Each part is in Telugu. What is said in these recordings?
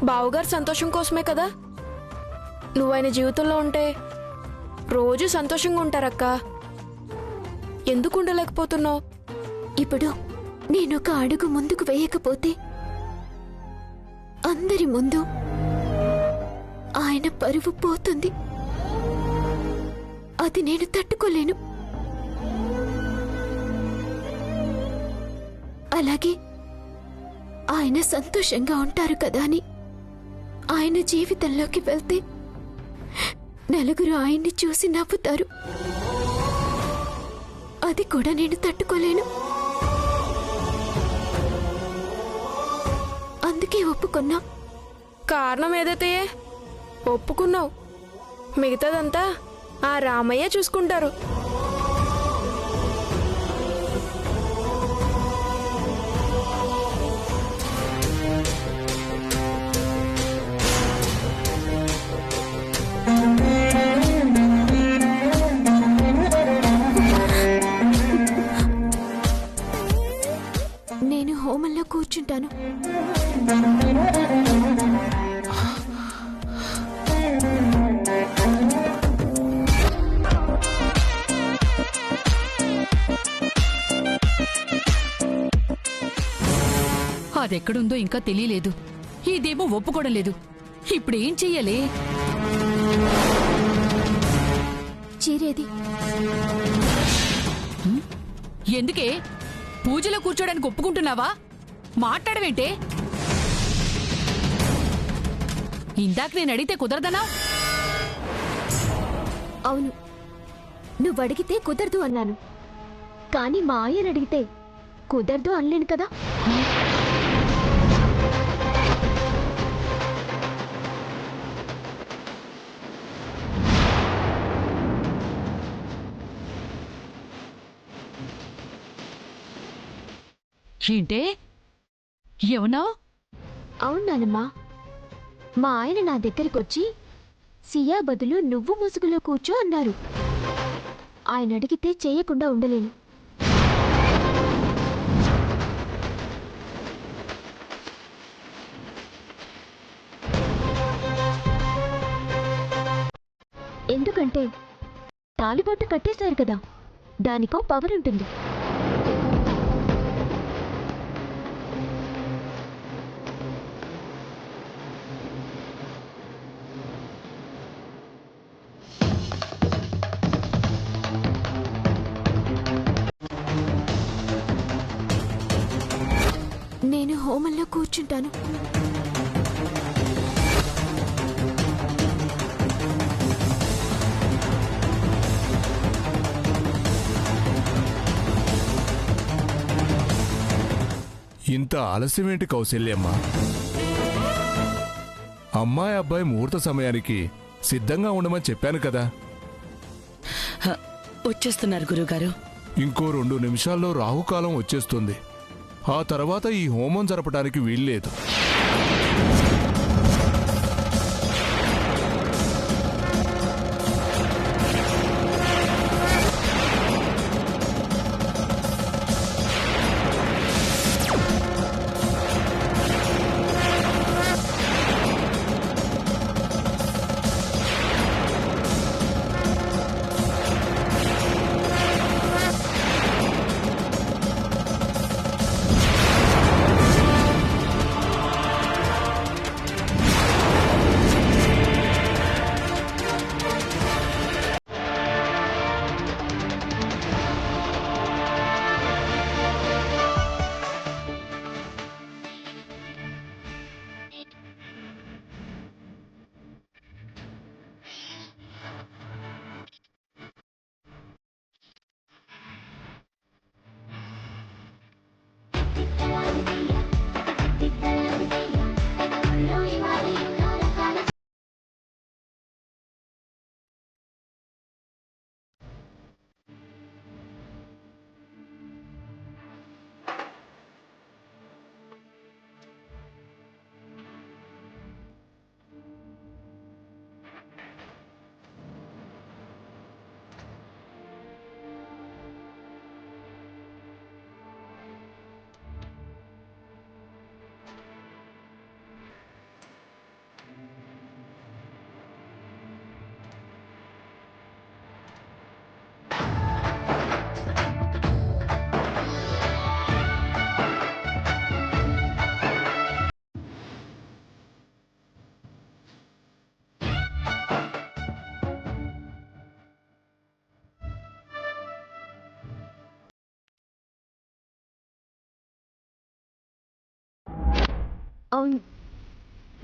బావగారు సంతోషం కోసమే కదా. నువ్వు ఆయన జీవితంలో ఉంటే రోజు సంతోషంగా ఉంటారక్క. ఎందుకు ఉండలేకపోతున్నావు? ఇప్పుడు నేనొక అడుగు ముందుకు వేయకపోతే అందరి ముందు ఆయన పరువు పోతుంది. అది నేను తట్టుకోలేను. అలాగే ఆయన సంతోషంగా ఉంటారు కదా అని ఆయన జీవితంలోకి వెళ్తే నలుగురు ఆయన్ని చూసి నవ్వుతారు. అది కూడా నేను తట్టుకోలేను. అందుకే ఒప్పుకున్నా. కారణం ఏదైతే ఒప్పుకున్నావు, మిగతాదంతా ఆ రామయ్య చూసుకుంటారు. నేను హోమంలో కూర్చుంటాను. అదెక్కడుందో ఇంకా తెలియలేదు. ఇదేమో ఒప్పుకోవడం లేదు. ఇప్పుడేం చెయ్యాలి? చీరేది ఎందుకే? పూజలో కూర్చోడానికి ఒప్పుకుంటున్నావా? మాట్లాడవేంటే? ఇందాక నేను అడిగితే కుదరదనా? అవును, నువ్వు అడిగితే కుదరదు అన్నాను. కానీ మా ఆయన అడిగితే కుదరదు అనలేను కదా. ఏంటే ఏమన్నావు? అవునానమ్మా, మా ఆయన నా దగ్గరికి వచ్చి సియా బదులు నువ్వు ముసుగులో కూర్చో అన్నారు. ఆయన అడిగితే చేయకుండా ఉండలేను. ఎందుకంటే తాలిబొట్టు కట్టేశారు కదా, దానికో పవర్ ఉంటుంది. నేను హోమంలో కూర్చుంటాను. ఇంత ఆలస్యమేంటి కౌశల్యమ్మ? అమ్మాయి అబ్బాయి ముహూర్త సమయానికి సిద్ధంగా ఉండమని చెప్పాను కదా. వచ్చేస్తున్నారు గురుగారు. ఇంకో 2 నిమిషాల్లో రాహుకాలం వచ్చేస్తుంది. ఆ తర్వాత ఈ హోమం జరపడానికి వీల్లేదు.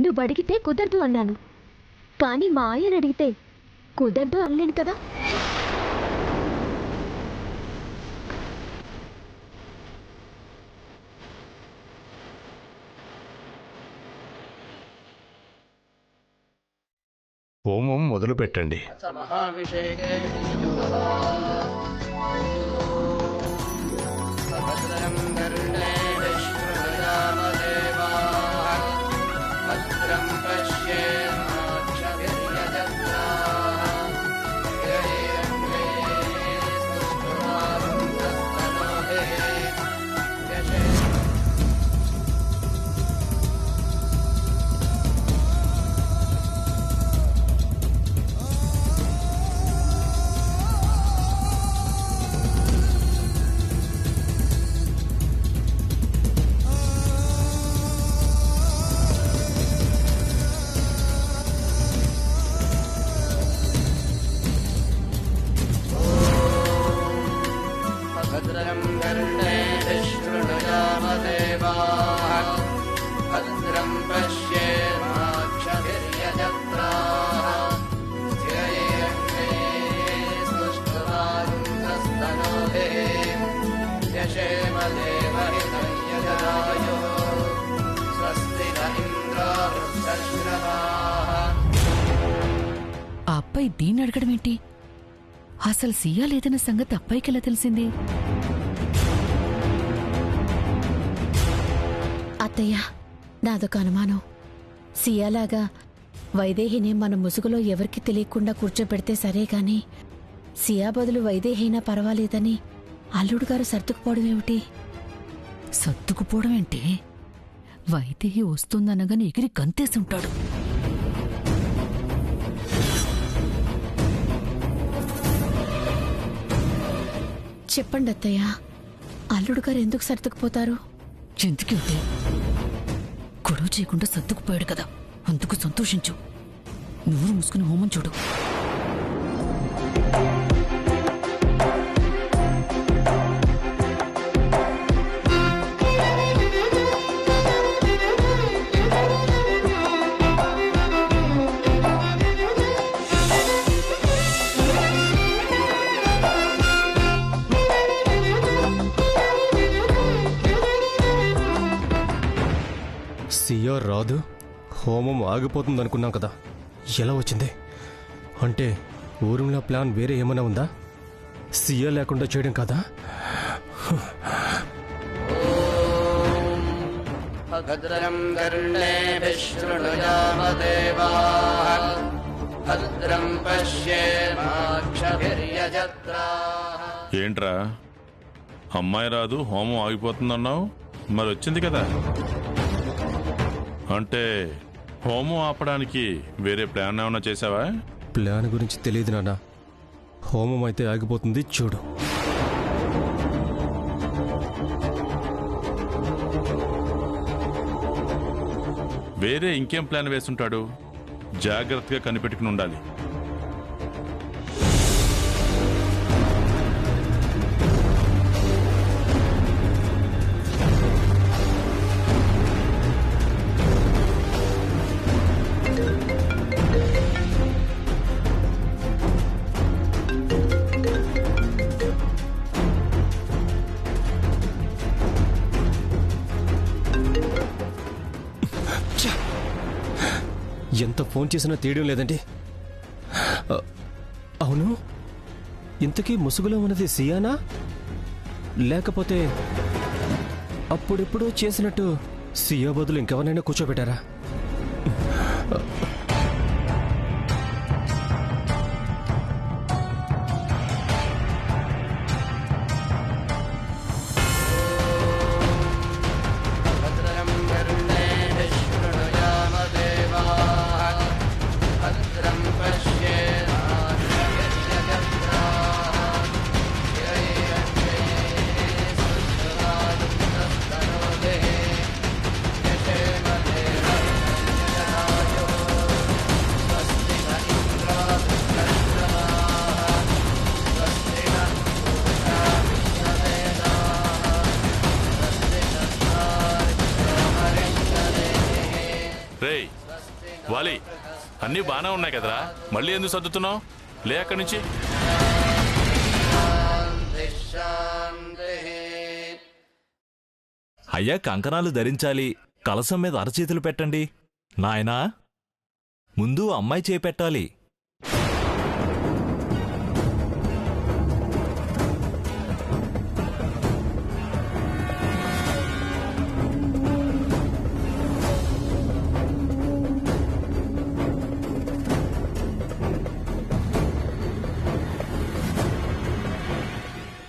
నువ్వు అడిగితే కుదరదు అన్నాను, కానీ మా ఆయన అడిగితే కుదరదు అనలేను కదా. హోమం మొదలు పెట్టండి. ఆ అబ్బాయి దీన్ని అడగడం ఏంటి? అసలు సియా లేదన్న సంగతి అబ్బాయికి ఎలా తెలిసింది? అత్తయ్య, నాదొక అనుమానం. సియాలాగా వైదేహిని మన ముసుగులో ఎవరికి తెలియకుండా కూర్చోబెడితే సరే గాని సియా బదులు వైదేహైనా పర్వాలేదని అల్లుడు గారు సర్దుకుపోవడం ఏమిటి? సర్దుకుపోవడం ఏంటి? వైదేహి వస్తుందనగానే ఎగిరి గంతేసి ఉంటాడు. చెప్పండి అత్తయ్య, అల్లుడు గారు ఎందుకు సర్దుకుపోతారు? ఎందుకంటే గొడవ చేయకుండా సర్దుకుపోయాడు కదా, అందుకు సంతోషించు. నోరు మూసుకుని హోమం చూడు. సియా రాదు, హోమం ఆగిపోతుంది అనుకున్నాం కదా, ఎలా వచ్చింది? అంటే ఊరిలో ప్లాన్ వేరే ఏమైనా ఉందా? సియా లేకుండా చేయడం కదా? భద్రం కర్ణేభిః శృణుయామదేవాః భద్రం పశ్యేమాక్షభిర్యజత్రాః. ఏంట్రా అమ్మాయి రాదు, హోమం ఆగిపోతుందన్నావు, మరి వచ్చింది కదా. అంటే హోమం ఆపడానికి వేరే ప్లాన్ ఏమైనా చేసావా? ప్లాన్ గురించి తెలియదు నాన్న, హోమం అయితే ఆగిపోతుంది చూడు. వేరే ఇంకేం ప్లాన్ వేసుంటాడు, జాగ్రత్తగా కనిపెట్టుకుని ఉండాలి. ఎంత ఫోన్ చేసినా తీయడం లేదండి. అవును, ఇంతకీ ముసుగులో ఉన్నది సియానా, లేకపోతే అప్పుడెప్పుడో చేసినట్టు సియా బదులు ఇంకెవరైనా కూర్చోబెట్టారా? రేయ్ వాలి, అన్నీ బాగానే ఉన్నాయి కదరా, మళ్ళీ ఎందుకు సర్దుతున్నావు? లే అక్కడి నుంచి. అయ్యా కంకణాలు ధరించాలి, కలసం మీద అరచేతులు పెట్టండి. నాయనా ముందు అమ్మాయి చేపెట్టాలి.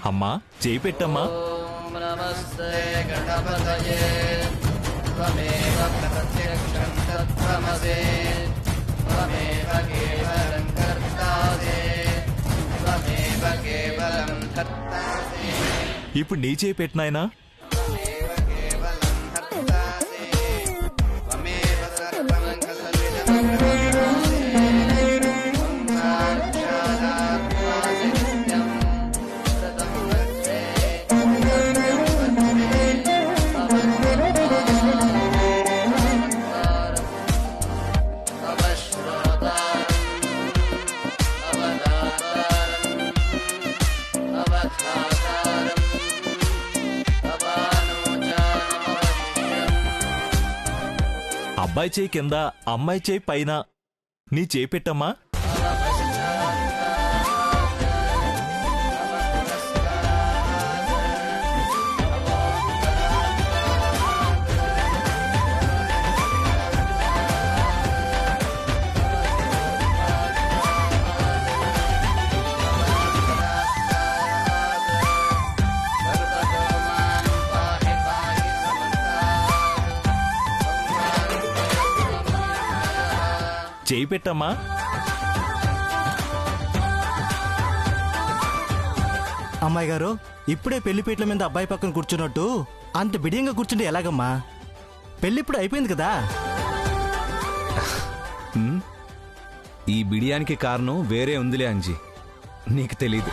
అమ్మా చేయి పెట్టమ్మా. నమస్తే గణపతయే త్వమేవ ప్రత్యక్షం తత్వమసి త్వమేవ కేవలం కర్తాసి త్వమేవ కేవలం కర్తాసి. ఇప్పుడు నీ చేయి పెట్టినాయనా. త్వమేవ కేవలం కర్తాసి త్వమేవ సర్వం కల్విదం కర్తాసి త్వం సాక్షాదాత్మాసి నిత్యం ప్రతం వత్సే అబ్బాయి చేయి కింద, అమ్మాయి చేయి పైన. నీ చేయి పెట్టమ్మా. చేయి పెట్టమ్మా. అమ్మాయి గారు, ఇప్పుడే పెళ్లిపీటల మీద అబ్బాయి పక్కన కూర్చున్నట్టు అంత బిడియంగా కూర్చుంటే ఎలాగమ్మా? పెళ్లి ఇప్పుడు అయిపోయింది కదా. ఈ బిడియానికి కారణం వేరే ఉందిలే అంజీ, నీకు తెలీదు.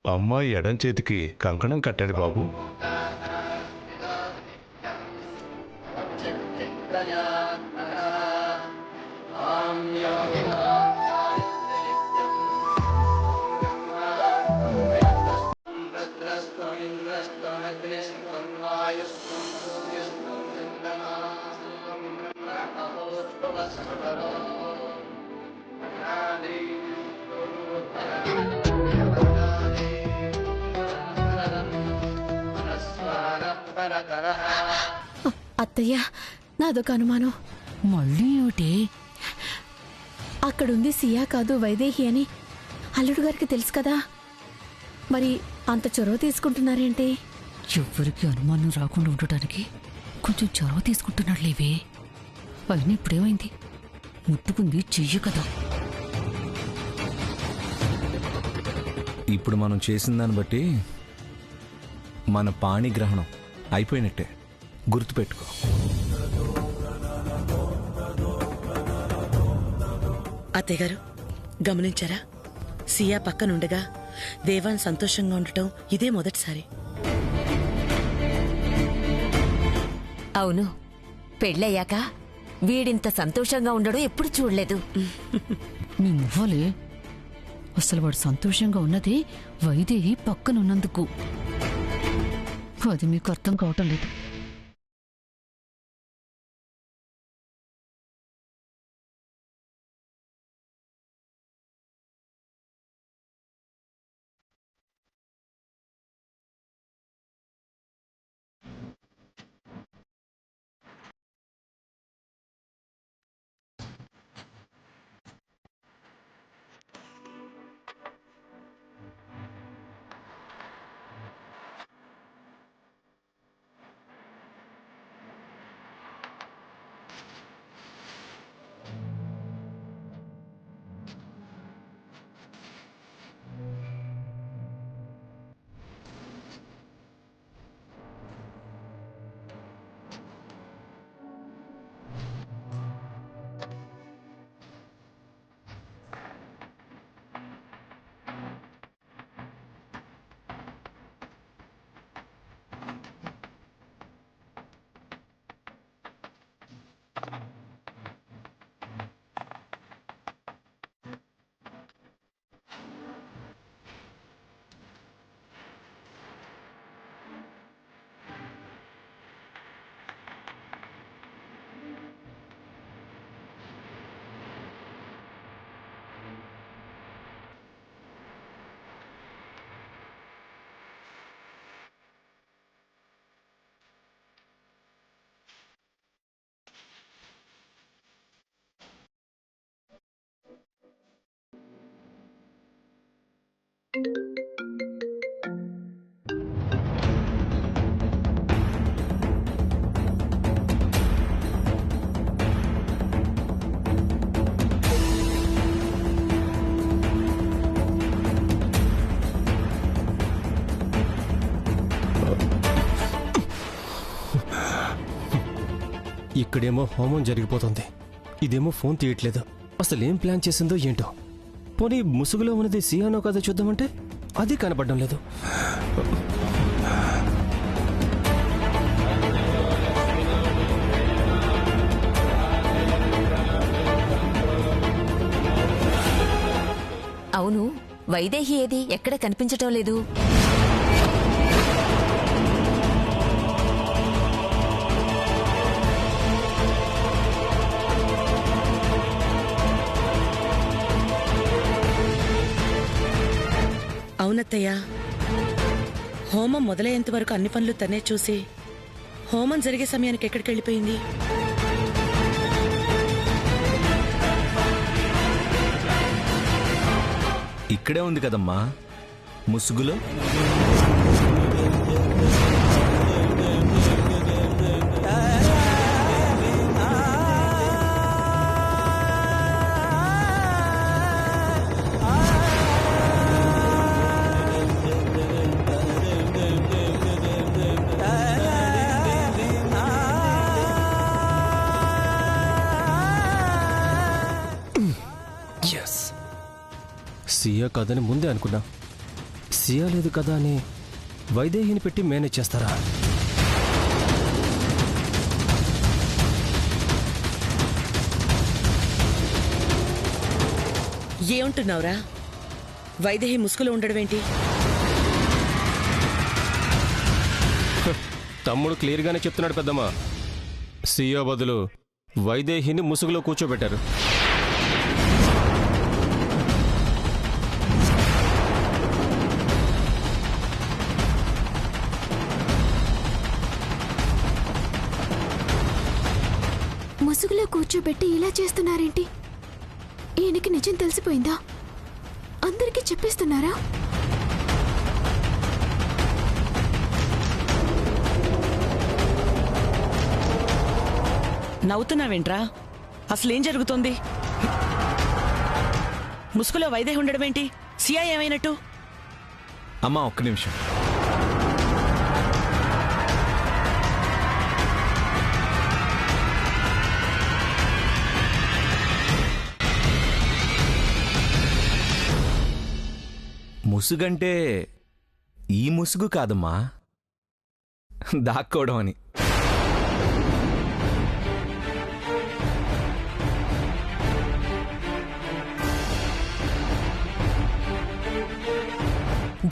అమ్మాయి ఎడం చేతికి కంకణం కట్టాడు బాబు. అత్తయ్య, నాదొక అనుమానం. మళ్ళీ ఏమిటి? అక్కడుంది సియా కాదు వైదేహి అని అల్లుడు గారికి తెలుసు కదా, మరి అంత చొరవ తీసుకుంటున్నారేంటి? ఎవ్వరికి అనుమానం రాకుండా ఉండటానికి కొంచెం చొరవ తీసుకుంటున్నాడు లేవే. అయినా ఇప్పుడేమైంది? ముట్టుకుంది చెయ్యి కదా. ఇప్పుడు మనం చేసిన దాన్ని బట్టి మన పాణిగ్రహణం అయిపోయినట్టే, గుర్తుపెట్టుకో. అత్తయ్యగారు గమనించారా? సియా పక్కనుండగా దేవాన్ సంతోషంగా ఉండటం ఇదే మొదటిసారి. అవును, పెళ్ళయ్యాక వీడింత సంతోషంగా ఉండడం ఎప్పుడు చూడలేదు. మీ మువ్వలే, అసలు వాడు సంతోషంగా ఉన్నది వైదేహి పక్కనున్నందుకు. అది మీకు అర్థం కావటం లేదు. ఇక్కడేమో హోమం జరిగిపోతుంది, ఇదేమో ఫోన్ తీయట్లేదు. అసలు ఏం ప్లాన్ చేసిందో ఏంటో. పోనీ ముసుగులో ఉన్నది సియానో కదా చూద్దామంటే అది కనపడడం లేదు. అవును, వైదేహి ఏది? ఎక్కడ కనిపించటం లేదు. అవునత్తయ్య, హోమం మొదలయ్యేంత వరకు అన్ని పనులు తనే చూసి హోమం జరిగే సమయానికి ఎక్కడికి వెళ్ళిపోయింది? ఇక్కడే ఉంది కదమ్మా, ముసుగులో. సియా కాదని ముందే అనుకున్నా. సియా లేదు కదా అని వైదేహిని పెట్టి మేనేజ్ చేస్తారా? ఏమంటున్నావురా? వైదేహి ముసుగులో ఉండడమేంటి? తమ్ముడు క్లియర్గానే చెప్తున్నాడు పెద్దమ్మా. సియా బదులు వైదేహిని ముసుగులో కూర్చోబెట్టారు. ముసుగులో కూర్చోబెట్టి ఇలా చేస్తున్నారేంటి? ఈయనకి నిజం తెలిసిపోయిందా? అందరికీ చెప్పేస్తున్నారా? నవ్వుతున్నావేంట్రా? అసలేం జరుగుతోంది? ముసుగులో వైదేహి ఉండడమేంటి? సియా ఏమైనట్టు? అమ్మా ఒక్క నిమిషం. ముసుగంటే ఈ ముసుగు కాదమ్మా, దాక్కోవడం అని.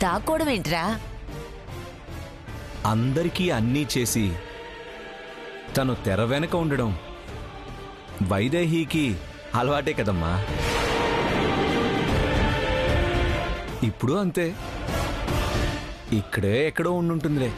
దాక్కోవడం ఏంట్రా? అందరికీ అన్నీ చేసి తను తెర వెనక ఉండడం వైదేహికి అలవాటే కదమ్మా. ఇప్పుడు అంతే, ఇక్కడే ఎక్కడో ఉండుంటుందిలే.